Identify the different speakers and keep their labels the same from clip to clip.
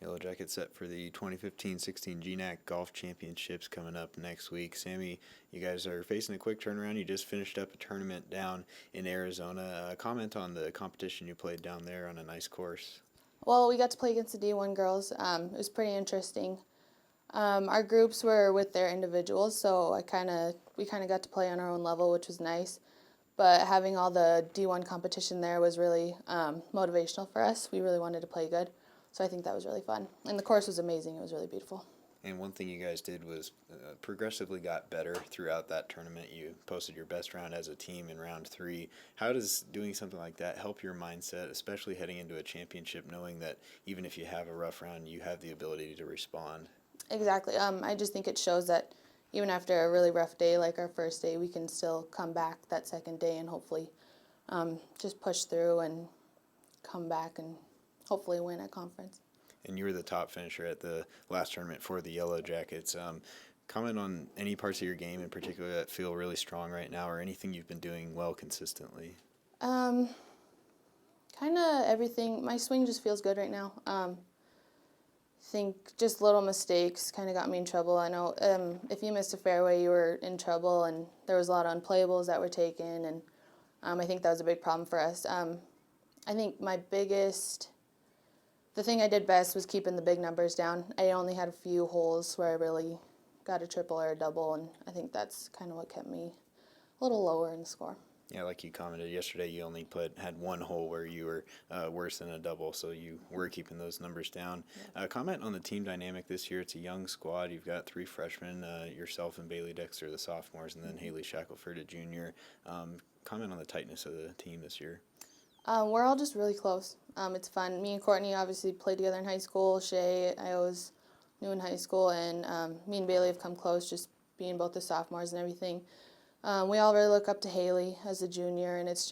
Speaker 1: Yellowjackets set for the 2015-16 GNAC Golf Championships coming up next week. Sammy, you guys are facing a quick turnaround. You just finished up a tournament down in Arizona. Comment on the competition you played down there on a nice course.
Speaker 2: Well, we got to play against the D1 girls. It was pretty interesting. Our groups were with their individuals, so we kind of got to play on our own level, which was nice. But having all the D1 competition there was really motivational for us. We really wanted to play good, so I think that was really fun. And the course was amazing. It was really beautiful.
Speaker 1: And one thing you guys did was progressively got better throughout that tournament. You posted your best round as a team in round 3. How does doing something like that help your mindset, especially heading into a championship, knowing that even if you have a rough round, you have the ability to respond?
Speaker 2: Exactly. I just think it shows that even after a really rough day like our first day, we can still come back that second day and hopefully just push through and come back and hopefully win a conference.
Speaker 1: And you were the top finisher at the last tournament for the Yellowjackets. Comment on any parts of your game in particular that feel really strong right now, or anything you've been doing well consistently?
Speaker 2: Kind of everything. My swing just feels good right now. Think just little mistakes kind of got me in trouble. I know if you missed a fairway, you were in trouble, and there was a lot of unplayables that were taken, and I think that was a big problem for us. I think the thing I did best was keeping the big numbers down. I only had a few holes where I really got a triple or a double, and I think that's kind of what kept me a little lower in the score.
Speaker 1: Yeah, like you commented yesterday, you only had one hole where you were worse than a double, so you were keeping those numbers down. Yeah. Comment on the team dynamic this year. It's a young squad. You've got 3 freshmen, yourself and Bailey Dexter, the sophomores, and then Haley Shackelford, a junior. Comment on the tightness of the team this year.
Speaker 2: We're all just really close. It's fun. Me and Courtney obviously played together in high school. Shay, I was new in high school, and me and Bailey have come close just being both the sophomores and everything. We all really look up to Haley as a junior, and it's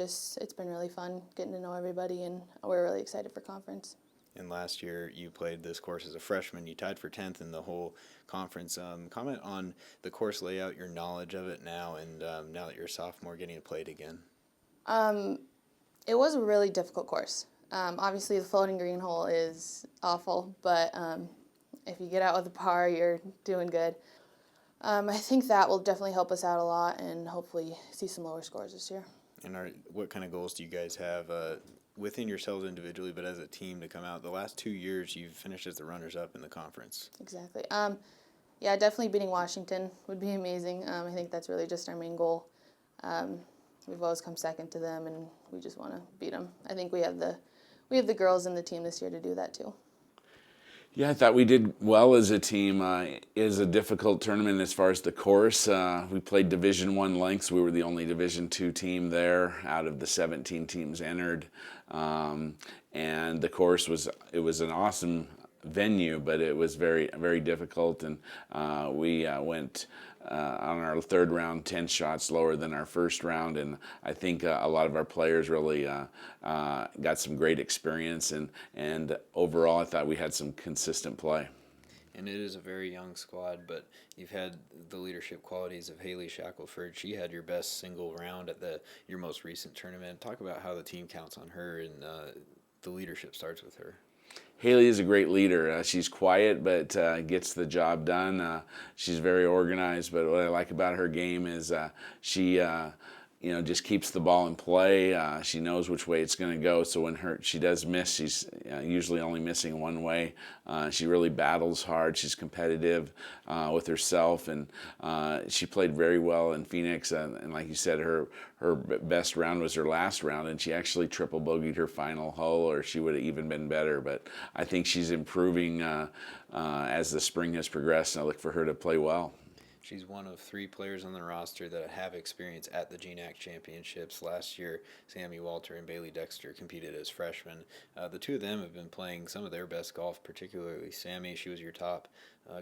Speaker 2: been really fun getting to know everybody, and we're really excited for conference.
Speaker 1: And last year you played this course as a freshman. You tied for 10th in the whole conference. Comment on the course layout, your knowledge of it now, and now that you're a sophomore, getting to play it again.
Speaker 2: It was a really difficult course. Obviously, the floating green hole is awful, but if you get out with a par, you're doing good. I think that will definitely help us out a lot and hopefully see some lower scores this year.
Speaker 1: And what kind of goals do you guys have within yourselves individually, but as a team to come out? The last 2 years, you've finished as the runners-up in the conference.
Speaker 2: Exactly. Yeah, definitely beating Washington would be amazing. I think that's really just our main goal. We've always come second to them, and we just want to beat them. I think we have the girls in the team this year to do that too.
Speaker 3: Yeah, I thought we did well as a team. It is a difficult tournament as far as the course. We played Division I lengths. We were the only Division II team there out of the 17 teams entered. And the course was an awesome venue, but it was very, very difficult. And we went on our third round 10 shots lower than our first round, and I think a lot of our players really got some great experience, and overall I thought we had some consistent play.
Speaker 1: And it is a very young squad, but you've had the leadership qualities of Haley Shackelford. She had your best single round at your most recent tournament. Talk about how the team counts on her, and the leadership starts with her.
Speaker 3: Haley is a great leader. She's quiet, but gets the job done. She's very organized, but what I like about her game is she just keeps the ball in play. She knows which way it's going to go, so when she does miss, she's usually only missing one way. She really battles hard. She's competitive with herself, and she played very well in Phoenix. And like you said, her best round was her last round, and she actually triple bogeyed her final hole, or she would have even been better. But I think she's improving as the spring has progressed, and I look for her to play well.
Speaker 1: She's one of 3 players on the roster that have experience at the GNAC Championships. Last year, Sammy Walter and Bailey Dexter competed as freshmen. The 2 of them have been playing some of their best golf, particularly Sammy. She was your top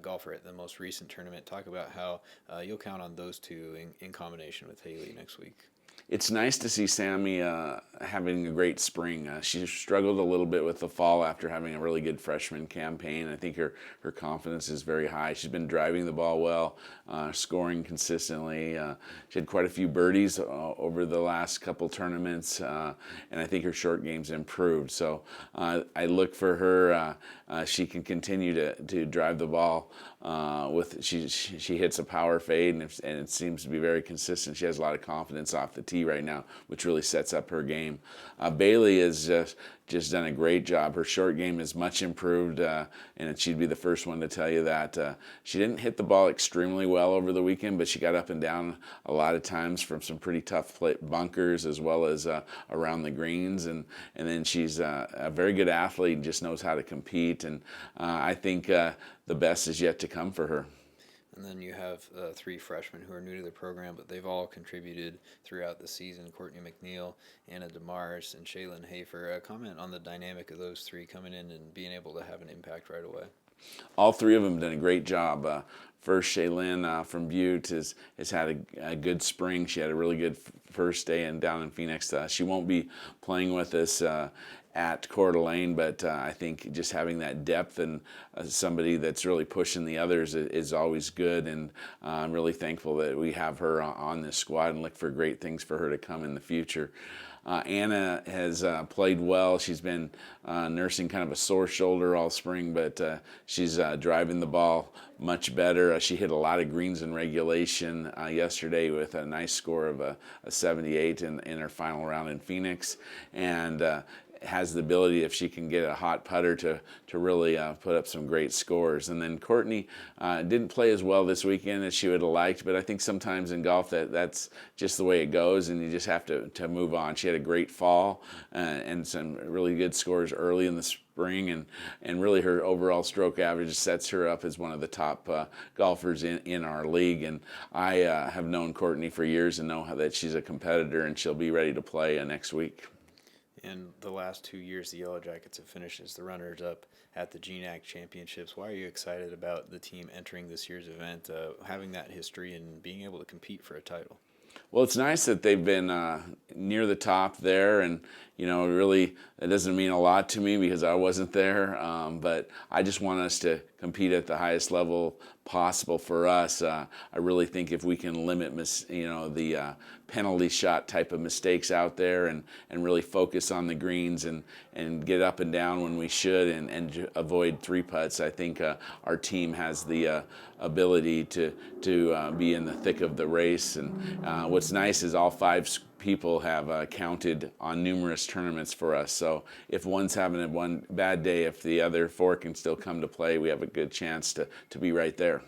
Speaker 1: golfer at the most recent tournament. Talk about how you'll count on those 2 in combination with Haley next week.
Speaker 3: It's nice to see Sammy having a great spring. She struggled a little bit with the fall after having a really good freshman campaign. I think her confidence is very high. She's been driving the ball well, scoring consistently. She had quite a few birdies over the last couple tournaments, and I think her short game's improved. So I look for her. She can continue to drive the ball. She hits a power fade, and it seems to be very consistent. She has a lot of confidence off the tee right now, which really sets up her game. Bailey has just done a great job. Her short game is much improved, and she'd be the first one to tell you that. She didn't hit the ball extremely well over the weekend, but she got up and down a lot of times from some pretty tough bunkers as well as around the greens, and then she's a very good athlete and just knows how to compete, and I think the best is yet to come for her.
Speaker 1: And then you have 3 freshmen who are new to the program, but they've all contributed throughout the season. Courtney McNeil, Anna DeMars, and Shaylin Hafer. Comment on the dynamic of those 3 coming in and being able to have an impact right away.
Speaker 3: All 3 of them done a great job. First, Shaylin from Butte has had a good spring. She had a really good first day down in Phoenix. She won't be playing with us at Coeur d'Alene, but I think just having that depth and somebody that's really pushing the others is always good, and I'm really thankful that we have her on this squad and look for great things for her to come in the future. Anna has played well. She's been nursing kind of a sore shoulder all spring, but she's driving the ball much better. She hit a lot of greens in regulation yesterday with a nice score of a 78 in her final round in Phoenix, and has the ability, if she can get a hot putter, to really put up some great scores. And then Courtney didn't play as well this weekend as she would have liked, but I think sometimes in golf that's just the way it goes, and you just have to move on. She had a great fall and some really good scores early in the spring, and really her overall stroke average sets her up as one of the top golfers in our league. And I have known Courtney for years and know that she's a competitor, and she'll be ready to play next week.
Speaker 1: In the last 2 years, the Yellowjackets have finished as the runners-up at the GNAC Championships. Why are you excited about the team entering this year's event, having that history and being able to compete for a title?
Speaker 3: Well, it's nice that they've been near the top there, and really that doesn't mean a lot to me because I wasn't there, but I just want us to compete at the highest level possible for us. I really think if we can limit the penalty shot type of mistakes out there and really focus on the greens and get up and down when we should and avoid 3 putts, I think our team has the ability to be in the thick of the race. And what's nice is all 5 people have counted on numerous tournaments for us. So if one's having one bad day, if the other 4 can still come to play, we have a good chance to be right there.